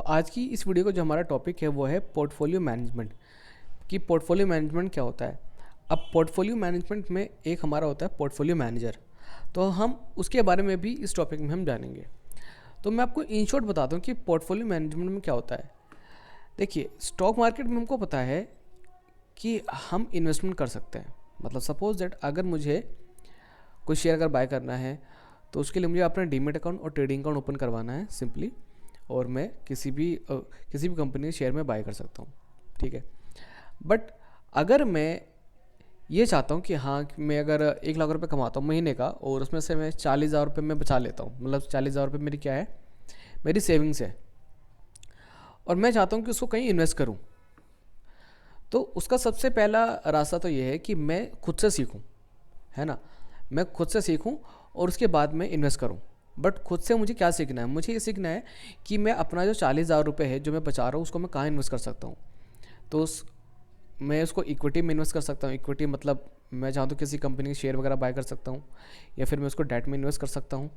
आज की इस वीडियो का जो हमारा टॉपिक है वो है पोर्टफोलियो मैनेजमेंट, कि पोर्टफोलियो मैनेजमेंट क्या होता है। अब पोर्टफोलियो मैनेजमेंट में एक हमारा होता है पोर्टफोलियो मैनेजर, तो हम उसके बारे में भी इस टॉपिक में हम जानेंगे। तो मैं आपको इन शॉर्ट बताता हूँ कि पोर्टफोलियो मैनेजमेंट में क्या होता है। देखिए, स्टॉक मार्केट में हमको पता है कि हम इन्वेस्टमेंट कर सकते हैं। मतलब सपोज दैट अगर मुझे कोई शेयर अगर बाय करना है तो उसके लिए मुझे अपना डीमेट अकाउंट और ट्रेडिंग अकाउंट ओपन करवाना है सिंपली, और मैं किसी भी कंपनी के शेयर में बाय कर सकता हूँ, ठीक है। बट अगर मैं ये चाहता हूँ कि हाँ कि मैं अगर 1 लाख रुपए कमाता हूँ महीने का और उसमें से मैं 40,000 रुपये मैं बचा लेता हूँ, मतलब 40,000 रुपये मेरी क्या है, मेरी सेविंग्स है, और मैं चाहता हूँ कि उसको कहीं इन्वेस्ट करूँ, तो उसका सबसे पहला रास्ता तो ये है कि मैं खुद से सीखूँ, है ना। मैं खुद से सीखूँ और उसके बाद मैं इन्वेस्ट करूँ। बट खुद से मुझे क्या सीखना है, मुझे ये सीखना है कि मैं अपना जो 40,000 रुपये है जो मैं बचा रहा हूँ उसको मैं कहाँ इन्वेस्ट कर सकता हूँ। तो मैं उसको इक्विटी में इन्वेस्ट कर सकता हूँ। इक्विटी मतलब मैं चाहूँ तो किसी कंपनी के शेयर वगैरह बाय कर सकता हूँ, या फिर मैं उसको डेट में इन्वेस्ट कर सकता हूँ,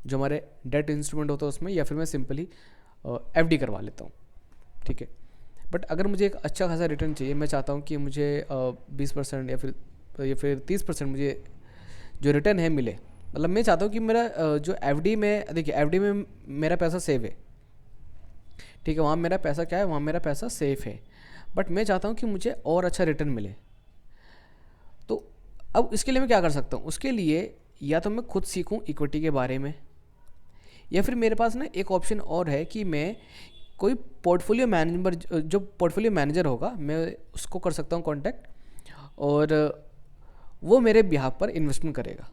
जो हमारे डेट इंस्ट्रूमेंट होता है उसमें, या फिर मैं सिंपली एफडी करवा लेता हूँ, ठीक है। बट अगर मुझे एक अच्छा खासा रिटर्न चाहिए, मैं चाहता हूँ कि मुझे 20% या फिर 30% मुझे जो रिटर्न है मिले। मतलब मैं चाहता हूँ कि मेरा जो एफडी में, देखिए एफडी में मेरा पैसा सेव है, ठीक है, वहाँ मेरा पैसा क्या है, वहाँ मेरा पैसा सेफ है। बट मैं चाहता हूँ कि मुझे और अच्छा रिटर्न मिले। तो अब इसके लिए मैं क्या कर सकता हूँ, उसके लिए या तो मैं खुद सीखूँ इक्विटी के बारे में, या फिर मेरे पास ना एक ऑप्शन और है कि मैं कोई पोर्टफोलियो मैनेजर, जो पोर्टफोलियो मैनेजर होगा, मैं उसको कर सकता हूँ कांटेक्ट, और वो मेरे बिहाफ पर इन्वेस्टमेंट करेगा,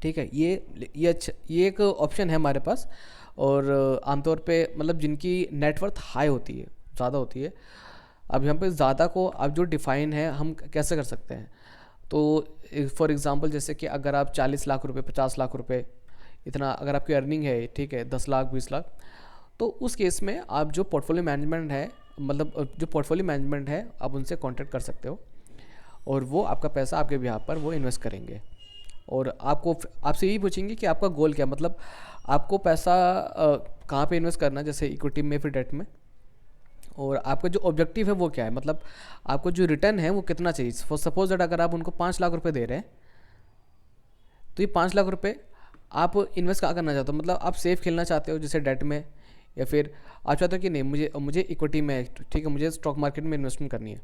ठीक है। ये एक ऑप्शन है हमारे पास। और आमतौर पे मतलब जिनकी नेटवर्थ हाई होती है, ज़्यादा होती है। अब यहाँ पे ज़्यादा को अब जो डिफ़ाइन है हम कैसे कर सकते हैं, तो फॉर एग्ज़ाम्पल जैसे कि अगर आप 40 लाख रुपए, 50 लाख रुपए, इतना अगर आपकी अर्निंग है, ठीक है, 10 लाख 20 लाख, तो उस केस में आप जो पोर्टफोलियो मैनेजमेंट है, मतलब जो पोर्टफोलियो मैनेजमेंट है, आप उनसे कांटेक्ट कर सकते हो, और वो आपका पैसा आपके बिहाफ पर वो इन्वेस्ट करेंगे। और आपसे यही पूछेंगे कि आपका गोल क्या है, मतलब आपको पैसा कहाँ पे इन्वेस्ट करना है, जैसे इक्विटी में फिर डेट में, और आपका जो ऑब्जेक्टिव है वो क्या है, मतलब आपको जो रिटर्न है वो कितना चाहिए। फॉर सपोज दैट अगर आप उनको 5 लाख रुपए दे रहे हैं, तो ये 5 लाख रुपए आप इन्वेस्ट कहाँ करना चाहते हो, मतलब आप सेफ खेलना चाहते हो जैसे डेट में, या फिर आप चाहते हो कि नहीं मुझे मुझे इक्विटी में, ठीक है, मुझे स्टॉक मार्केट में इन्वेस्टमेंट करनी है।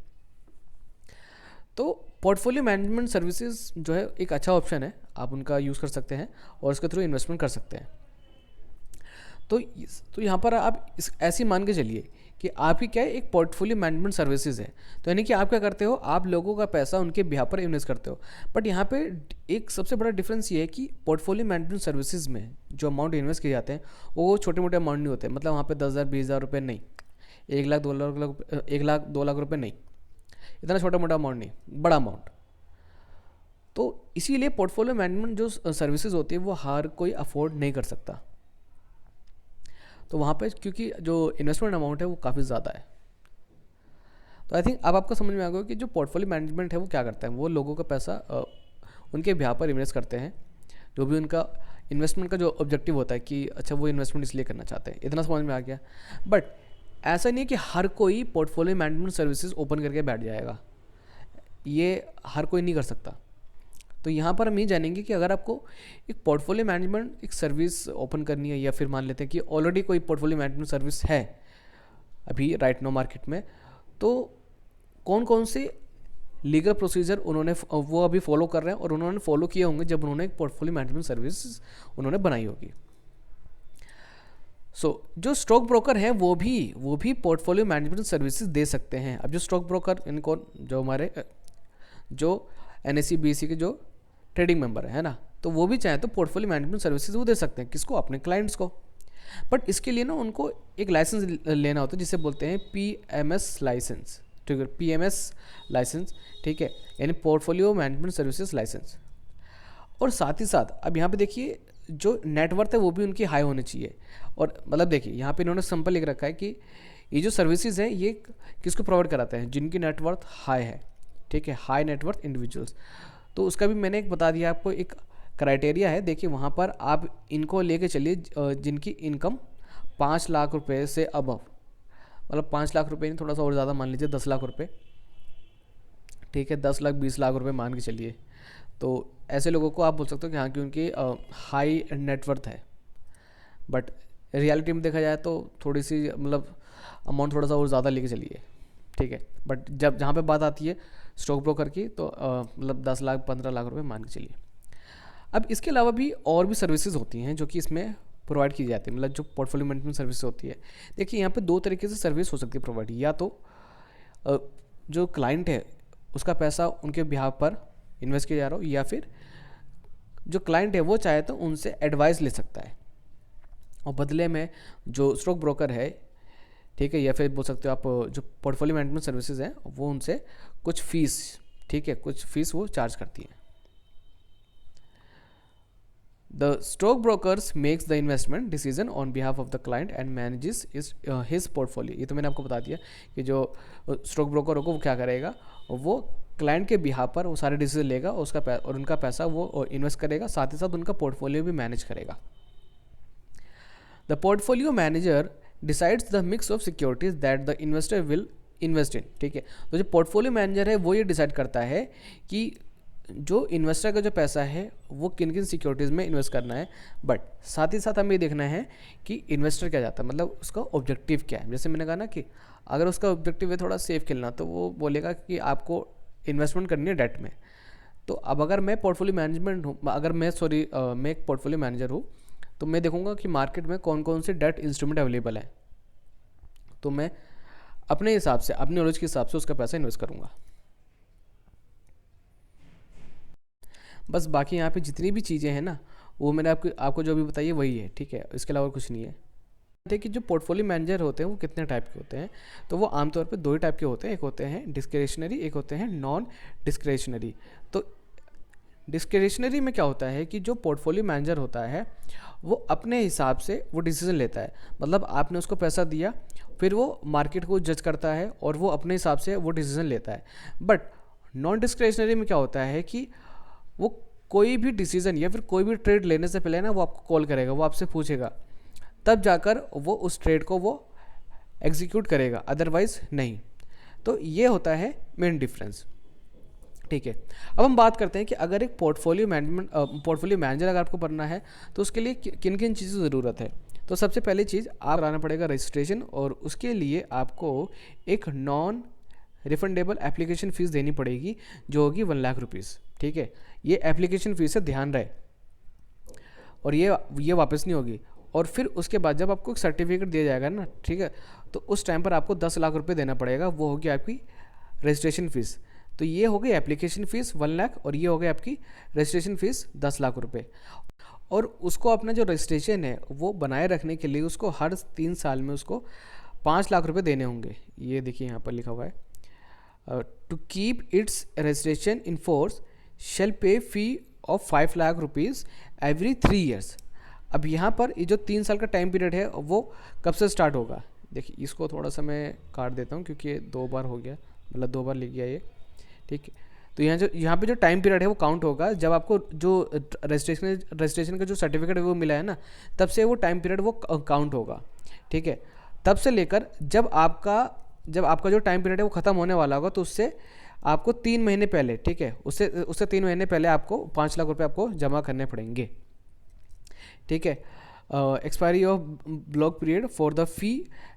तो पोर्टफोलियो मैनेजमेंट सर्विसेज जो है एक अच्छा ऑप्शन है, आप उनका यूज़ कर सकते हैं और उसके थ्रू इन्वेस्टमेंट कर सकते हैं। तो यहाँ पर आप ऐसी मान के चलिए कि आपकी क्या है, एक पोर्टफोलियो मैनेजमेंट सर्विसेज है। तो यानी कि आप क्या करते हो, आप लोगों का पैसा उनके बिहाफ पर इन्वेस्ट करते हो। बट यहाँ पे एक सबसे बड़ा डिफरेंस ये है कि पोर्टफोलियो मैनेजमेंट सर्विसेज में जो अमाउंट इन्वेस्ट किए जाते हैं वो छोटे मोटे अमाउंट नहीं होते। मतलब वहाँ पे 10,000 20,000 रुपये नहीं, 1 लाख 2 लाख रुपये नहीं, इतना छोटा मोटा अमाउंट नहीं, बड़ा अमाउंट। तो इसीलिए पोर्टफोलियो मैनेजमेंट जो सर्विसेज होती है वो हर कोई अफोर्ड नहीं कर सकता। तो वहाँ पे क्योंकि जो इन्वेस्टमेंट अमाउंट है वो काफ़ी ज़्यादा है। तो आई थिंक अब आपको समझ में आ गया कि जो पोर्टफोलियो मैनेजमेंट है वो क्या करता है, वो लोगों का पैसा उनके बिहाफ पर इन्वेस्ट करते हैं, जो भी उनका इन्वेस्टमेंट का जो ऑब्जेक्टिव होता है कि अच्छा वो इन्वेस्टमेंट इसलिए करना चाहते हैं। इतना समझ में आ गया। बट ऐसा नहीं है कि हर कोई पोर्टफोलियो मैनेजमेंट सर्विसेज ओपन करके बैठ जाएगा, ये हर कोई नहीं कर सकता। तो यहाँ पर हम ये जानेंगे कि अगर आपको एक पोर्टफोलियो मैनेजमेंट एक सर्विस ओपन करनी है, या फिर मान लेते हैं कि ऑलरेडी कोई पोर्टफोलियो मैनेजमेंट सर्विस है अभी राइट नो मार्केट में, तो कौन कौन से लीगल प्रोसीजर उन्होंने वो अभी फॉलो कर रहे हैं और उन्होंने फॉलो किए होंगे जब उन्होंने एक पोर्टफोलियो मैनेजमेंट सर्विस उन्होंने बनाई होगी। जो स्टॉक ब्रोकर हैं वो भी पोर्टफोलियो मैनेजमेंट सर्विसेज दे सकते हैं। अब जो स्टॉक ब्रोकर इनको जो हमारे जो NSE BSE के जो ट्रेडिंग मेंबर है ना, तो वो भी चाहे तो पोर्टफोलियो मैनेजमेंट सर्विसेज वो दे सकते हैं, किसको, अपने क्लाइंट्स को। बट इसके लिए ना उनको एक लाइसेंस लेना होता है जिसे बोलते हैं PMS लाइसेंस, ठीक है, PMS लाइसेंस, ठीक है, यानी पोर्टफोलियो मैनेजमेंट सर्विसेज लाइसेंस। और साथ ही साथ अब यहाँ पे देखिए जो नेटवर्थ है वो भी उनकी हाई होनी चाहिए। और मतलब देखिए यहाँ पे इन्होंने सिंपल लिख रखा है कि ये जो सर्विसेज हैं ये किसको प्रोवाइड कराते हैं, जिनकी नेटवर्थ हाई है, ठीक है, हाई नेटवर्थ इंडिविजुअल्स। तो उसका भी मैंने एक बता दिया आपको, एक क्राइटेरिया है। देखिए वहाँ पर आप इनको लेके चलिए जिनकी इनकम 5 लाख रुपए से अबव, मतलब 5 लाख रुपए नहीं, थोड़ा सा और ज़्यादा मान लीजिए 10 लाख रुपए, ठीक है, 10 लाख 20 लाख रुपए मान के चलिए। तो ऐसे लोगों को आप बोल सकते हो कि हाँ कि उनकी हाई नेटवर्थ है। बट रियलिटी में देखा जाए तो थोड़ी सी मतलब अमाउंट थोड़ा सा और ज़्यादा लेके चलिए, ठीक है। बट जब जहाँ पे बात आती है स्टॉक ब्रोकर की तो मतलब 10 लाख 15 लाख रुपए मान के चलिए। अब इसके अलावा भी और भी सर्विसेज होती हैं जो कि इसमें प्रोवाइड की जाती है, मतलब जो पोर्टफोलियो मैनेजमेंट सर्विस होती है। देखिए यहाँ पे दो तरीके से सर्विस हो सकती है प्रोवाइड, या तो जो क्लाइंट है उसका पैसा उनके बिहाफ पर इन्वेस्ट किया जा रहा हो, या फिर जो क्लाइंट है वो चाहे तो उनसे एडवाइस ले सकता है और बदले में जो स्टॉक ब्रोकर है, ठीक है, या फिर बोल सकते हो आप जो पोर्टफोलियो मैनेजमेंट सर्विसेज हैं वो उनसे कुछ फीस, ठीक है, कुछ फीस वो चार्ज करती हैं। The stockbrokers makes the investment decision on behalf of the client and manages his portfolio। ये तो मैंने आपको बता दिया कि जो स्टॉक ब्रोकर होगा वो क्या करेगा, वो क्लाइंट के बिहाफ पर वो सारे डिसीजन लेगा और उनका पैसा वो इन्वेस्ट करेगा, साथ ही साथ उनका पोर्टफोलियो भी मैनेज करेगा। The portfolio manager decides the mix of securities that the investor will invest in, ठीक है। तो जो पोर्टफोलियो मैनेजर है वो ये डिसाइड करता है कि जो इन्वेस्टर का जो पैसा है वो किन किन सिक्योरिटीज़ में इन्वेस्ट करना है। बट साथ ही साथ हमें ये देखना है कि इन्वेस्टर क्या चाहता है, मतलब उसका ऑब्जेक्टिव क्या है। जैसे मैंने कहा ना कि अगर उसका ऑब्जेक्टिव है थोड़ा सेफ खेलना, तो वो बोलेगा कि आपको इन्वेस्टमेंट करनी है डेट में। तो अब अगर मैं पोर्टफोलियो मैनेजमेंट हूँ, अगर मैं मैं एक पोर्टफोलियो मैनेजर हूँ, तो मैं देखूंगा कि मार्केट में कौन कौन से डेट इंस्ट्रूमेंट अवेलेबल है, तो मैं अपने हिसाब से, अपनी नॉलेज के हिसाब से उसका पैसा इन्वेस्ट करूँगा। बस बाकी यहाँ पे जितनी भी चीज़ें हैं ना वो मैंने आपको जो भी बताई है वही है, ठीक है, इसके अलावा कुछ नहीं है। देखिए जो पोर्टफोलियो मैनेजर होते हैं वो कितने टाइप के होते हैं, तो वो आमतौर पे दो ही टाइप के होते हैं, एक होते हैं डिस्क्रिशनरी, एक होते हैं नॉन डिस्क्रिशनरी। तो डिस्क्रिशनरी में क्या होता है कि जो पोर्टफोलियो मैनेजर होता है वो अपने हिसाब से वो डिसीजन लेता है, मतलब आपने उसको पैसा दिया, फिर वो मार्केट को जज करता है और वो अपने हिसाब से वो डिसीजन लेता है। बट नॉन डिस्क्रिशनरी में क्या होता है कि वो कोई भी डिसीजन या फिर कोई भी ट्रेड लेने से पहले ना वो आपको कॉल करेगा, वो आपसे पूछेगा, तब जाकर वो उस ट्रेड को वो एग्जीक्यूट करेगा, अदरवाइज नहीं। तो ये होता है मेन डिफरेंस, ठीक है। अब हम बात करते हैं कि अगर एक पोर्टफोलियो मैनेजर अगर आपको बनना है तो उसके लिए किन किन चीज़ों की ज़रूरत है। तो सबसे पहली चीज़ आप कराना पड़ेगा रजिस्ट्रेशन, और उसके लिए आपको एक नॉन रिफंडेबल एप्लीकेशन फ़ीस देनी पड़ेगी जो होगी 1 लाख रुपीज़, ठीक है। ये एप्लीकेशन फ़ीस है, ध्यान रहे, और ये वापस नहीं होगी। और फिर उसके बाद जब आपको एक सर्टिफिकेट दिया जाएगा ना, ठीक है, तो उस टाइम पर आपको 10 लाख रुपए देना पड़ेगा, वो होगी आपकी रजिस्ट्रेशन फ़ीस। तो ये हो गई एप्लीकेशन फ़ीस 1 लाख, और ये हो गई आपकी रजिस्ट्रेशन फ़ीस 10 लाख रुपए। और उसको अपना जो रजिस्ट्रेशन है वो बनाए रखने के लिए उसको हर 3 साल में उसको 5 लाख रुपए देने होंगे। ये देखिए यहाँ पर लिखा हुआ है, to keep its registration in force shall pay fee of 5 lakh rupees every 3 years. अब यहाँ पर ये जो 3 साल का टाइम पीरियड है वो कब से स्टार्ट होगा, देखिए इसको थोड़ा सा मैं काट देता हूँ क्योंकि ये 2 बार हो गया, मतलब 2 बार लिख गया ये, ठीक है। तो यहाँ पे जो टाइम पीरियड है वो काउंट होगा जब आपको जो रजिस्ट्रेशन का जो सर्टिफिकेट है वो मिला है ना, तब से वो टाइम पीरियड वो काउंट होगा, ठीक है। तब से लेकर जब आपका जो टाइम पीरियड है वो ख़त्म होने वाला होगा, तो उससे आपको 3 महीने पहले, ठीक है, उससे 3 महीने पहले आपको 5 लाख रुपए आपको जमा करने पड़ेंगे, ठीक है। Expiry of block period for the fee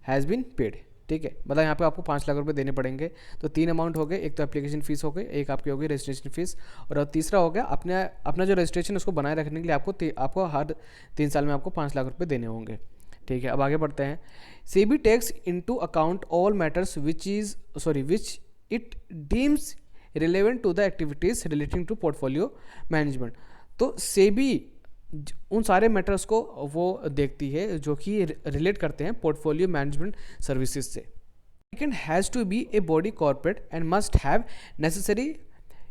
has been paid, ठीक है, मतलब यहाँ पे आपको 5 लाख रुपए देने पड़ेंगे। तो 3 अमाउंट हो गए, एक तो एप्लीकेशन फ़ीस हो गई, एक आपकी हो गई रजिस्ट्रेशन फ़ीस, और तीसरा हो गया अपना जो रजिस्ट्रेशन उसको बनाए रखने के लिए आपको हर 3 साल में आपको 5 लाख रुपये देने होंगे, ठीक है। अब आगे बढ़ते हैं। SEBI takes into account all matters which it deems relevant to the activities relating to portfolio management. तो सेबी उन सारे मैटर्स को वो देखती है जो कि रिलेट करते हैं पोर्टफोलियो मैनेजमेंट सर्विसेज से। Second has to be a body corporate and must have necessary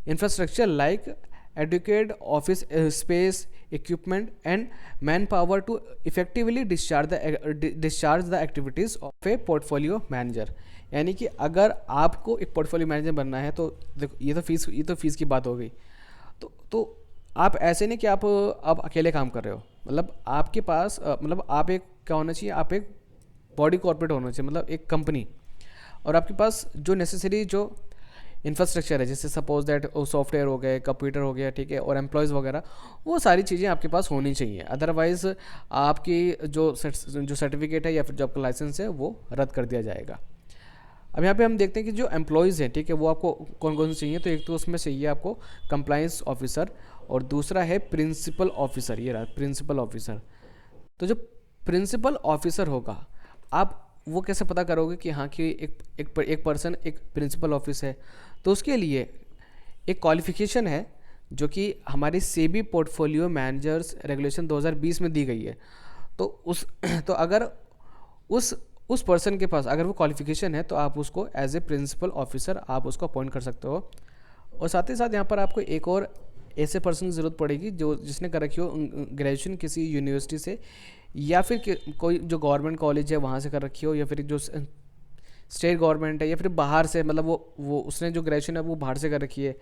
infrastructure like adequate office space, equipment and manpower to effectively discharge the activities of a portfolio manager। यानी कि अगर आपको एक portfolio manager बनना है तो देखो ये तो फीस की बात हो गई। तो आप ऐसे नहीं कि आप अकेले काम कर रहे हो, मतलब आपके पास मतलब आप एक क्या होना चाहिए, आप एक बॉडी कॉर्पोरेट होना चाहिए, मतलब एक कंपनी, और आपके पास जो नेसेसरी जो इंफ्रास्ट्रक्चर है, जैसे सपोज दैट सॉफ्टवेयर हो गए, कंप्यूटर हो गया, ठीक है, और एम्प्लॉयज़ वगैरह, वो सारी चीज़ें आपके पास होनी चाहिए। अदरवाइज़ आपकी जो सर्टिफिकेट है या फिर जो आपका लाइसेंस है वो रद्द कर दिया जाएगा। अब यहाँ पे हम देखते हैं कि जो एम्प्लॉयज़ हैं, ठीक है, वो आपको कौन कौन से चाहिए। तो एक तो उसमें चाहिए आपको कंप्लायंस ऑफिसर, और दूसरा है प्रिंसिपल ऑफिसर। ये रहा प्रिंसिपल ऑफिसर। तो जो प्रिंसिपल ऑफिसर होगा, आप वो कैसे पता करोगे कि हाँ कि एक पर्सन एक प्रिंसिपल ऑफिस है। तो उसके लिए एक क्वालिफ़िकेशन है जो कि हमारी सेबी पोर्टफोलियो मैनेजर्स रेगुलेशन 2020 में दी गई है। तो उस तो अगर उस पर्सन के पास अगर वो क्वालिफ़िकेशन है तो आप उसको एज ए प्रिंसिपल ऑफिसर आप उसको अपॉइंट कर सकते हो। और साथ ही साथ यहाँ पर आपको एक और ऐसे पर्सन की ज़रूरत पड़ेगी जो जिसने कर रखी हो ग्रेजुएशन किसी यूनिवर्सिटी से, या फिर कोई जो गवर्नमेंट कॉलेज है वहाँ से कर रखी हो, या फिर जो स्टेट गवर्नमेंट है, या फिर बाहर से, मतलब वो उसने जो ग्रेजुएशन है वो बाहर से कर रखी है,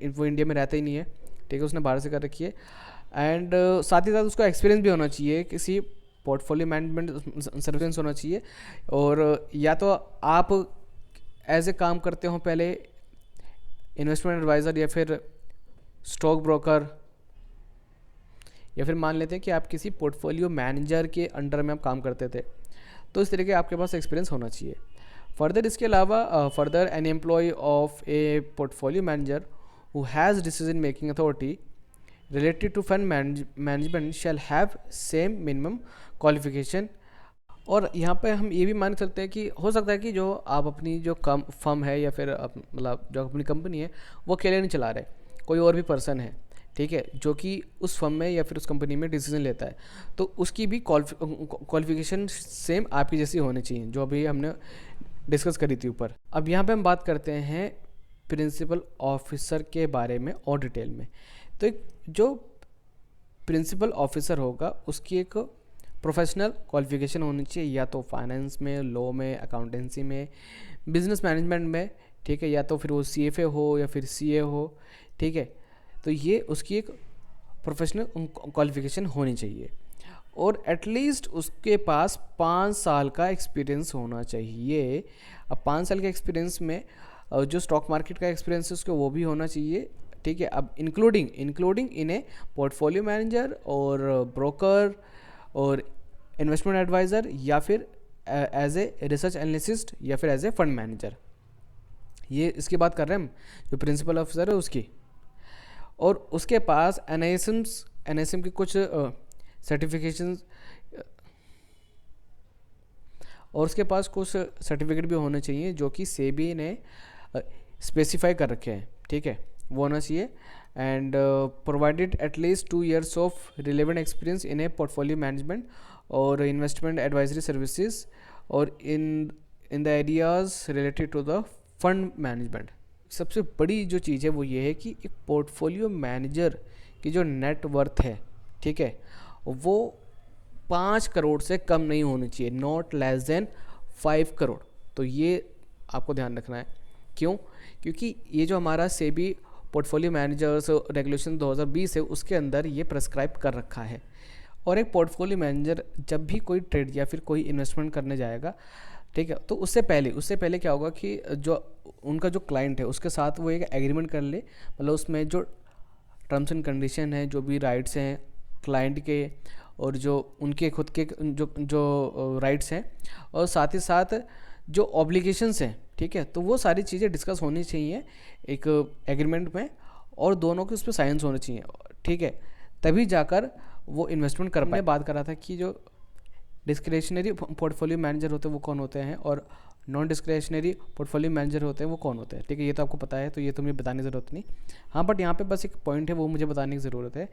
वो इंडिया में रहता ही नहीं है, ठीक है, उसने बाहर से कर रखी है। एंड साथ ही साथ उसको एक्सपीरियंस भी होना चाहिए, किसी पोर्टफोलियो मैनेजमेंट सर्विस होना चाहिए। और या तो आप एज ए काम करते हो पहले इन्वेस्टमेंट एडवाइज़र या फिर स्टॉक ब्रोकर, या फिर मान लेते हैं कि आप किसी पोर्टफोलियो मैनेजर के अंडर में आप काम करते थे, तो इस तरीके आपके पास एक्सपीरियंस होना चाहिए। फर्दर इसके अलावा further an employ of a portfolio manager who has decision making authority related to fund management shall have same minimum qualification। और यहाँ पे हम ये भी मान सकते हैं कि हो सकता है कि जो आप अपनी जो फर्म है या फिर मतलब जो अपनी कंपनी है वो अकेले नहीं चला रहे, कोई और भी पर्सन है, ठीक है, जो कि उस फर्म में या फिर उस कंपनी में डिसीजन लेता है, तो उसकी भी क्वालिफिकेशन सेम आपकी जैसी होनी चाहिए, जो अभी हमने डिस्कस करी थी ऊपर। अब यहाँ पे हम बात करते हैं प्रिंसिपल ऑफिसर के बारे में और डिटेल में। तो एक जो प्रिंसिपल ऑफिसर होगा उसकी एक प्रोफेशनल क्वालिफिकेशन होनी चाहिए, या तो फाइनेंस में, लॉ में, अकाउंटेंसी में, बिजनेस मैनेजमेंट में, ठीक है, या तो फिर वो CFA हो या फिर CA हो, ठीक है। तो ये उसकी एक प्रोफेशनल क्वालिफिकेशन होनी चाहिए, और एटलीस्ट उसके पास 5 साल का एक्सपीरियंस होना चाहिए। अब 5 साल के एक्सपीरियंस में जो स्टॉक मार्केट का एक्सपीरियंस है उसको वो भी होना चाहिए, ठीक है। अब including in a portfolio manager और ब्रोकर और इन्वेस्टमेंट एडवाइज़र, या फिर एज ए रिसर्च एनालिस्ट, या फिर एज ए फंड मैनेजर। ये इसकी बात कर रहे हैं हम, जो प्रिंसिपल ऑफिसर है उसकी। और उसके पास NISM की कुछ सर्टिफिकेशंस, और उसके पास कुछ सर्टिफिकेट भी होने चाहिए जो कि सेबी ने स्पेसिफाई कर रखे हैं, ठीक है, वो होना चाहिए। And provided at least 2 years of relevant experience in a portfolio management और इन्वेस्टमेंट एडवाइजरी सर्विसेज, और in the areas related to the fund management. सबसे बड़ी जो चीज़ है वो ये है कि एक पोर्टफोलियो मैनेजर की जो नेट वर्थ है, ठीक है, वो 5 करोड़ से कम नहीं होनी चाहिए, नॉट लेस देन 5 करोड़। तो ये आपको ध्यान रखना है। क्यों? क्योंकि ये जो हमारा सेबी पोर्टफोलियो मैनेजर्स रेगुलेशन 2020 है उसके अंदर ये प्रेस्क्राइब कर रखा है। और एक पोर्टफोलियो मैनेजर जब भी कोई ट्रेड या फिर कोई इन्वेस्टमेंट करने जाएगा, ठीक है, तो उससे पहले क्या होगा कि जो उनका जो क्लाइंट है उसके साथ वो एक एग्रीमेंट कर ले, मतलब उसमें जो टर्म्स एंड कंडीशन है, जो भी राइट्स हैं क्लाइंट के, और जो उनके खुद के जो राइट्स हैं, और साथ ही साथ जो ऑब्लिगेशंस हैं, ठीक है, तो वो सारी चीज़ें डिस्कस होनी चाहिए एक एग्रीमेंट में, और दोनों के उस पर साइंस होने चाहिए, ठीक है, तभी जाकर वो इन्वेस्टमेंट कर पाए। मैं बात कर रहा था कि जो डिस्क्रिशनरी पोर्टफोलियो मैनेजर होते हैं वो कौन होते हैं, और नॉन डिस्क्रिशनरी पोर्टफोलियो मैनेजर होते हैं वो कौन होते हैं, ठीक है, ये तो आपको पता है, तो ये तो मुझे बताने की ज़रूरत नहीं। हाँ, बट यहाँ पे बस एक पॉइंट है वो मुझे बताने की ज़रूरत है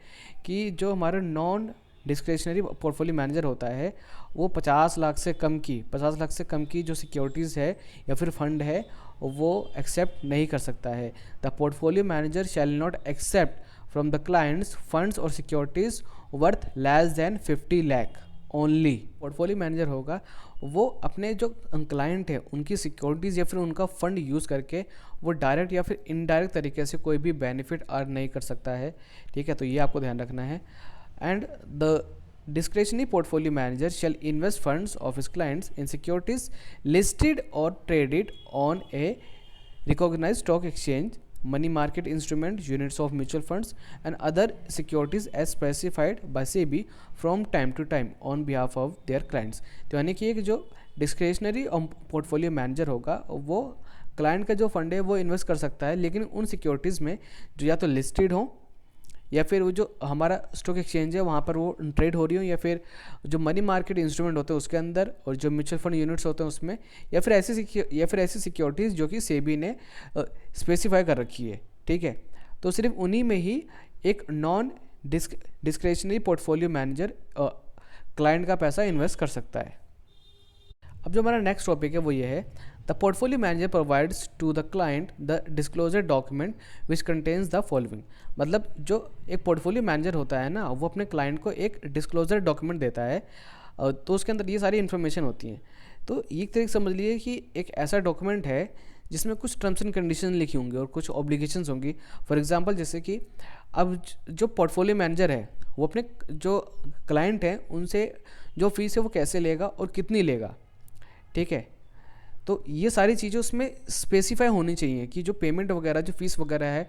कि जो हमारा नॉन डिस्क्रिशनरी पोर्टफोलियो मैनेजर होता है वो 50 लाख से कम की जो सिक्योरिटीज़ है या फिर फंड है वो एक्सेप्ट नहीं कर सकता है। The portfolio manager shall not accept from the clients funds और securities worth less than 50 lakh only. Portfolio manager होगा वो अपने जो क्लाइंट है उनकी सिक्योरिटीज़ या फिर उनका फंड यूज़ करके वो डायरेक्ट या फिर इनडायरेक्ट तरीके से कोई भी बेनिफिट अर्न नहीं कर सकता है, ठीक है, तो ये आपको ध्यान रखना है। And the discretionary portfolio manager shall invest funds of his clients in securities listed or traded on a recognized stock exchange, money market instrument, units of mutual funds, and other securities as specified by SEBI from time to time on behalf of their clients. तो यानी कि एक जो discretionary portfolio manager होगा वो client का जो fund है वो इन्वेस्ट कर सकता है, लेकिन उन सिक्योरिटीज़ में जो या तो लिस्टेड हो या फिर वो जो हमारा स्टॉक एक्सचेंज है वहाँ पर वो ट्रेड हो रही हो, या फिर जो मनी मार्केट इंस्ट्रूमेंट होते हैं उसके अंदर, और जो म्यूचुअल फंड यूनिट्स होते हैं उसमें, या फिर ऐसी सिक्योरिटीज़ जो कि सेबी ने स्पेसिफाई कर रखी है। ठीक है, तो सिर्फ उन्हीं में ही एक non discretionary portfolio manager client का पैसा इन्वेस्ट कर सकता है। अब जो हमारा नेक्स्ट टॉपिक है वो ये है, the portfolio manager provides to the client the disclosure document which contains the following. मतलब जो एक पोर्टफोलियो मैनेजर होता है ना, वो अपने क्लाइंट को एक डिस्क्लोजर डॉक्यूमेंट देता है, तो उसके अंदर ये सारी इन्फॉर्मेशन होती हैं। तो एक तरीके समझ लीजिए कि एक ऐसा डॉक्यूमेंट है जिसमें कुछ टर्म्स एंड कंडीशन लिखी होंगी और कुछ ऑब्लिगेशंस होंगी। फॉर एग्जांपल जैसे कि अब जो पोर्टफोलियो मैनेजर है वो अपने जो क्लाइंट हैं उनसे जो फीस है वो कैसे लेगा और कितनी लेगा। ठीक है, तो ये सारी चीज़ें उसमें स्पेसिफाई होनी चाहिए कि जो पेमेंट वगैरह, जो फीस वगैरह है।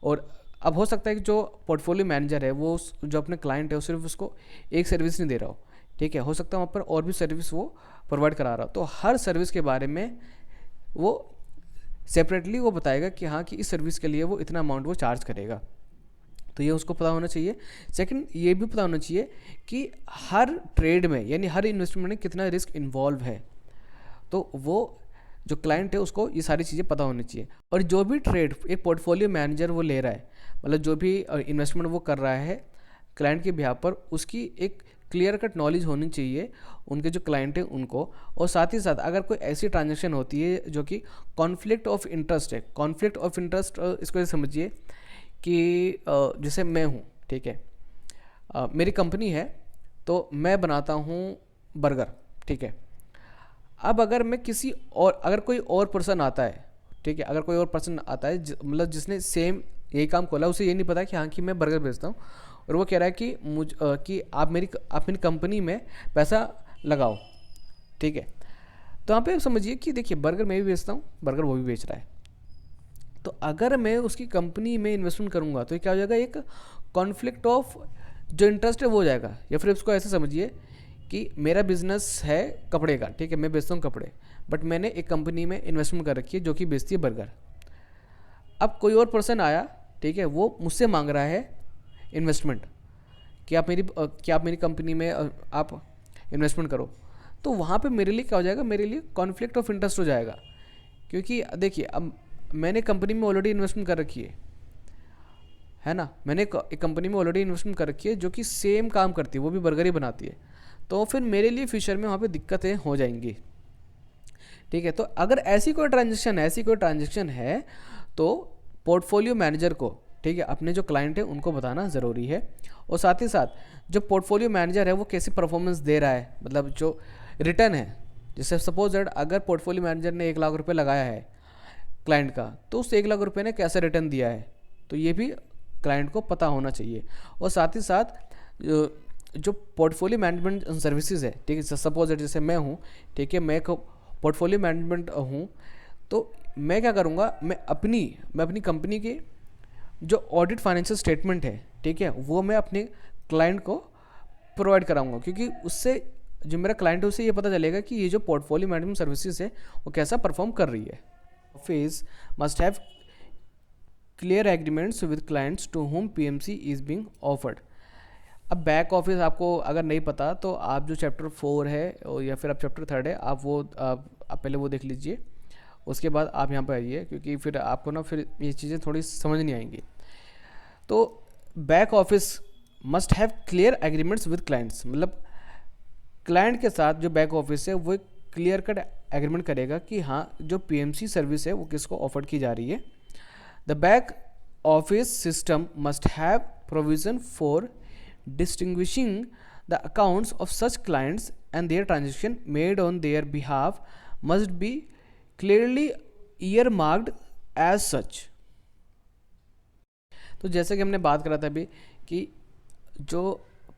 और अब हो सकता है कि जो पोर्टफोलियो मैनेजर है वो जो अपने क्लाइंट है वो सिर्फ उसको एक सर्विस नहीं दे रहा हो। ठीक है, हो सकता है वहाँ पर और भी सर्विस वो प्रोवाइड करा रहा हो, तो हर सर्विस के बारे में वो सेपरेटली वो बताएगा कि हाँ कि इस सर्विस के लिए वो इतना अमाउंट वो चार्ज करेगा। तो ये उसको पता होना चाहिए। सेकंड, ये भी पता होना चाहिए कि हर ट्रेड में यानी हर इन्वेस्टमेंट में कितना रिस्क इन्वॉल्व है, तो वो जो क्लाइंट है उसको ये सारी चीज़ें पता होनी चाहिए। और जो भी ट्रेड एक पोर्टफोलियो मैनेजर वो ले रहा है, मतलब जो भी इन्वेस्टमेंट वो कर रहा है क्लाइंट के बिहाफ पर, उसकी एक क्लियर कट नॉलेज होनी चाहिए उनके जो क्लाइंट है उनको। और साथ ही साथ अगर कोई ऐसी ट्रांजैक्शन होती है जो कि कॉन्फ्लिक्ट ऑफ इंटरेस्ट है, कॉन्फ्लिक्ट ऑफ इंटरेस्ट इसको समझिए कि जैसे मैं हूँ, ठीक है, मेरी कंपनी है तो मैं बनाता हूँ बर्गर। ठीक है, अब अगर मैं किसी और, अगर कोई और पर्सन आता है, ठीक है, अगर कोई और पर्सन आता है मतलब जिसने सेम यही काम खोला, उसे ये नहीं पता कि हाँ कि मैं बर्गर बेचता हूँ, और वो कह रहा है कि कि आप मेरी कंपनी में पैसा लगाओ। ठीक है, तो यहाँ पे आप समझिए कि देखिए बर्गर मैं भी बेचता हूँ, बर्गर वो भी बेच रहा है, तो अगर मैं उसकी कंपनी में इन्वेस्टमेंट करूँगा तो ये क्या हो जाएगा, एक कॉन्फ्लिक्ट ऑफ जो इंटरेस्ट है वो हो जाएगा। या फिर उसको ऐसे समझिए कि मेरा बिजनेस है कपड़े का, ठीक है, मैं बेचता हूँ कपड़े, बट मैंने एक कंपनी में इन्वेस्टमेंट कर रखी है जो कि बेचती है बर्गर। अब कोई और पर्सन आया, ठीक है, वो मुझसे मांग रहा है इन्वेस्टमेंट कि आप मेरी कंपनी में आप इन्वेस्टमेंट करो, तो वहाँ पे मेरे लिए क्या हो जाएगा, मेरे लिए कॉन्फ्लिक्ट ऑफ इंटरेस्ट हो जाएगा। क्योंकि देखिए अब मैंने कंपनी में ऑलरेडी इन्वेस्टमेंट कर रखी है ना, मैंने एक कंपनी में ऑलरेडी इन्वेस्टमेंट कर रखी है जो कि सेम काम करती है, वो भी बर्गर ही बनाती है, तो फिर मेरे लिए फ्यूचर में वहाँ पे दिक्कतें हो जाएंगी। ठीक है, तो अगर ऐसी कोई ट्रांजेक्शन है तो पोर्टफोलियो मैनेजर को, ठीक है, अपने जो क्लाइंट है उनको बताना ज़रूरी है। और साथ ही साथ जो पोर्टफोलियो मैनेजर है वो कैसी परफॉर्मेंस दे रहा है, मतलब जो रिटर्न है, जैसे सपोज दैट अगर पोर्टफोलियो मैनेजर ने 1 लाख रुपये लगाया है क्लाइंट का, तो उस 1 लाख रुपये ने कैसे रिटर्न दिया है, तो ये भी क्लाइंट को पता होना चाहिए। और साथ ही साथ जो पोर्टफोलियो मैनेजमेंट सर्विसेज है, ठीक है, सपोज दैट जैसे मैं हूँ, ठीक है, मैं एक पोर्टफोलियो मैनेजमेंट हूँ, तो मैं क्या करूँगा, मैं अपनी कंपनी के जो ऑडिट फाइनेंशियल स्टेटमेंट है, ठीक है, वो मैं अपने क्लाइंट को प्रोवाइड कराऊंगा, क्योंकि उससे जो मेरा क्लाइंट है उसे ये पता चलेगा कि ये जो पोर्टफोलियो मैनेजमेंट सर्विसेज है वो कैसा परफॉर्म कर रही है। Office must have clear agreements with clients to whom PMC is being offered. अब बैक ऑफिस आपको अगर नहीं पता तो आप जो चैप्टर 4 है या फिर आप चैप्टर 3 है, आप पहले वो देख लीजिए, उसके बाद आप यहाँ पर आइए, क्योंकि फिर आपको ना फिर ये चीज़ें थोड़ी समझ नहीं आएंगी। तो back office must have clear agreements with clients, मतलब क्लाइंट के साथ जो बैक ऑफिस है वो एक क्लियर कट एग्रीमेंट करेगा कि हाँ जो पीएमसी सर्विस है वो किसको ऑफर की जा रही है। The back office system must have provision for distinguishing the accounts of such clients and their transaction made on their behalf must be clearly earmarked as such। तो जैसे कि हमने बात करा था अभी कि जो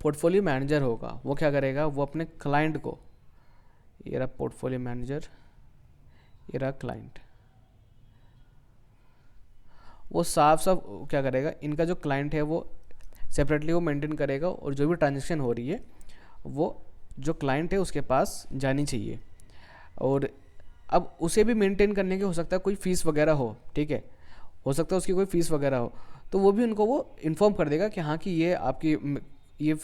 पोर्टफोलियो मैनेजर होगा वो क्या करेगा, वो अपने क्लाइंट को, ये रहा पोर्टफोलियो मैनेजर, ये रहा क्लाइंट, वो साफ साफ क्या करेगा, इनका जो क्लाइंट है वो सेपरेटली वो मेंटेन करेगा और जो भी ट्रांजेक्शन हो रही है वो जो क्लाइंट है उसके पास जानी चाहिए। और अब उसे भी मेंटेन करने के हो सकता है कोई फ़ीस वगैरह हो, ठीक है, हो सकता है उसकी कोई फ़ीस वगैरह हो, तो वो भी उनको वो इन्फॉर्म कर देगा कि हाँ कि ये आपकी ये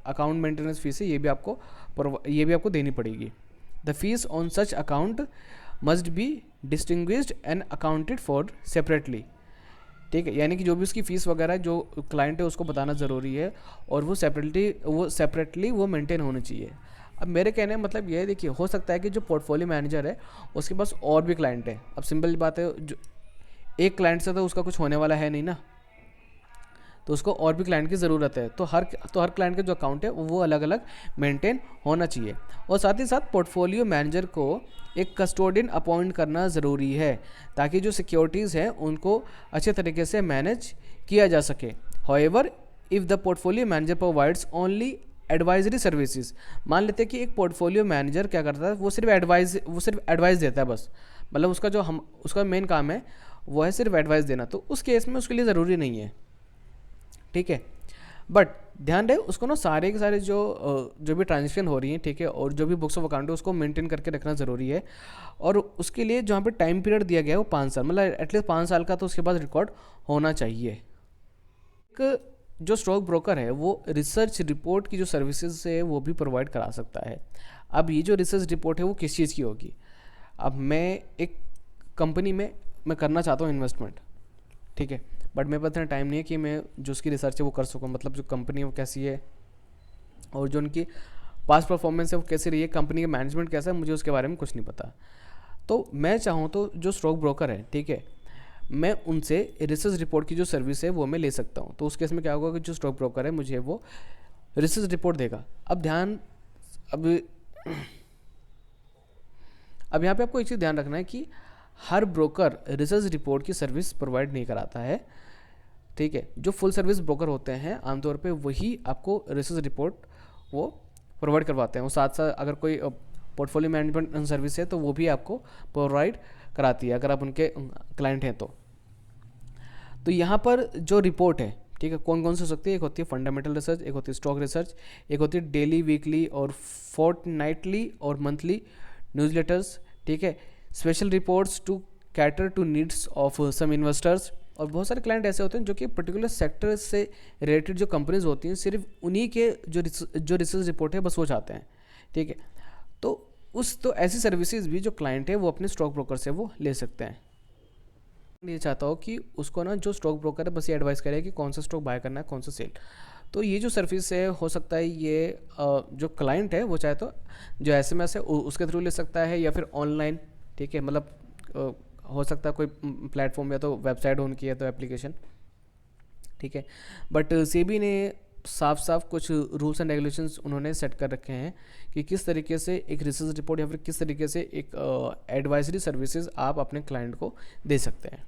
अकाउंट मेंटेनेंस फीस है, ये भी आपको देनी पड़ेगी। The fees on such account must be distinguished and accounted for separately, ठीक है, यानी कि जो भी उसकी फ़ीस वगैरह जो क्लाइंट है उसको बताना ज़रूरी है और वो सेपरेटली वो मेंटेन होनी चाहिए। अब मेरे कहने का मतलब ये है, देखिए हो सकता है कि जो पोर्टफोलियो मैनेजर है उसके पास और भी क्लाइंट है। अब सिंपल बात है, जो एक क्लाइंट से तो उसका कुछ होने वाला है नहीं ना, तो उसको और भी क्लाइंट की ज़रूरत है, तो हर क्लाइंट का जो अकाउंट है वो अलग अलग मेंटेन होना चाहिए। और साथ ही साथ पोर्टफोलियो मैनेजर को एक कस्टोडियन अपॉइंट करना ज़रूरी है ताकि जो सिक्योरिटीज़ हैं उनको अच्छे तरीके से मैनेज किया जा सके। However if the portfolio manager provides only advisory services, मान लेते हैं कि एक पोर्टफोलियो मैनेजर क्या करता है, वो सिर्फ एडवाइस देता है बस, मतलब उसका मेन काम है वो है सिर्फ एडवाइस देना, तो उस केस में उसके लिए ज़रूरी नहीं है, ठीक है। बट ध्यान रहे उसको ना सारे के सारे जो भी ट्रांजेक्शन हो रही हैं, ठीक है, और जो भी बुक्स ऑफ अकाउंट है उसको मेंटेन करके रखना ज़रूरी है। और उसके लिए जहाँ पे टाइम पीरियड दिया गया है वो 5 साल, मतलब एटलीस्ट 5 साल का तो उसके पास रिकॉर्ड होना चाहिए। एक जो स्टॉक ब्रोकर है वो रिसर्च रिपोर्ट की जो सर्विसेज है वो भी प्रोवाइड करा सकता है। अब ये जो रिसर्च रिपोर्ट है वो किस चीज़ की होगी, अब मैं एक कंपनी में मैं करना चाहता हूँ इन्वेस्टमेंट, ठीक है, बट मेरे पास इतना टाइम नहीं है कि मैं जो उसकी रिसर्च है वो कर सकूँ, मतलब जो कंपनी है वो कैसी है और जो उनकी पास्ट परफॉर्मेंस है वो कैसी रही है, कंपनी का मैनेजमेंट कैसा है, मुझे उसके बारे में कुछ नहीं पता। तो मैं चाहूँ तो जो स्टॉक ब्रोकर है, ठीक है, मैं उनसे रिसर्च रिपोर्ट की जो सर्विस है वो मैं ले सकता हूँ। तो उस केस में क्या होगा कि जो स्टॉक ब्रोकर है मुझे वो रिसर्च रिपोर्ट देगा। अब यहाँ पे आपको एक चीज़ ध्यान रखना है कि हर ब्रोकर रिसर्च रिपोर्ट की सर्विस प्रोवाइड नहीं कराता है, ठीक है। जो फुल सर्विस ब्रोकर होते हैं आमतौर पे वही आपको रिसर्च रिपोर्ट वो प्रोवाइड करवाते हैं। वो साथ साथ अगर कोई पोर्टफोलियो मैनेजमेंट सर्विस है तो वो भी आपको प्रोवाइड कराती है अगर आप उनके क्लाइंट हैं तो यहाँ पर जो रिपोर्ट है, ठीक है, कौन कौन सी हो सकती है, एक होती है फंडामेंटल रिसर्च, एक होती है स्टॉक रिसर्च, एक होती है डेली, वीकली और फोर्टनाइटली और मंथली न्यूज़लेटर्स, ठीक है, special reports to cater to needs of some investors. और बहुत सारे क्लाइंट ऐसे होते हैं जो कि पर्टिकुलर सेक्टर से रिलेटेड जो कंपनीज होती हैं सिर्फ उन्हीं के जो रिसर्च रिपोर्ट है बस वो चाहते हैं, ठीक है। तो ऐसी सर्विसेज भी जो क्लाइंट है वो अपने स्टॉक ब्रोकर से वो ले सकते हैं। ये चाहता हो कि उसको ना जो स्टॉक ब्रोकर है बस ये एडवाइस करे कि कौन सा स्टॉक बाय करना है, कौन सा सेल। तो ये जो सर्विस है हो सकता है ये जो क्लाइंट है वो चाहे तो जो SMS है उसके थ्रू ले सकता है या फिर ऑनलाइन, ठीक है, मतलब हो सकता है कोई प्लेटफॉर्म या तो वेबसाइट उनकी है तो एप्लीकेशन, ठीक है। बट सेबी ने साफ साफ कुछ रूल्स एंड रेगुलेशंस उन्होंने सेट कर रखे हैं कि किस तरीके से एक रिसर्च रिपोर्ट या फिर किस तरीके से एक एडवाइजरी सर्विसेज आप अपने क्लाइंट को दे सकते हैं।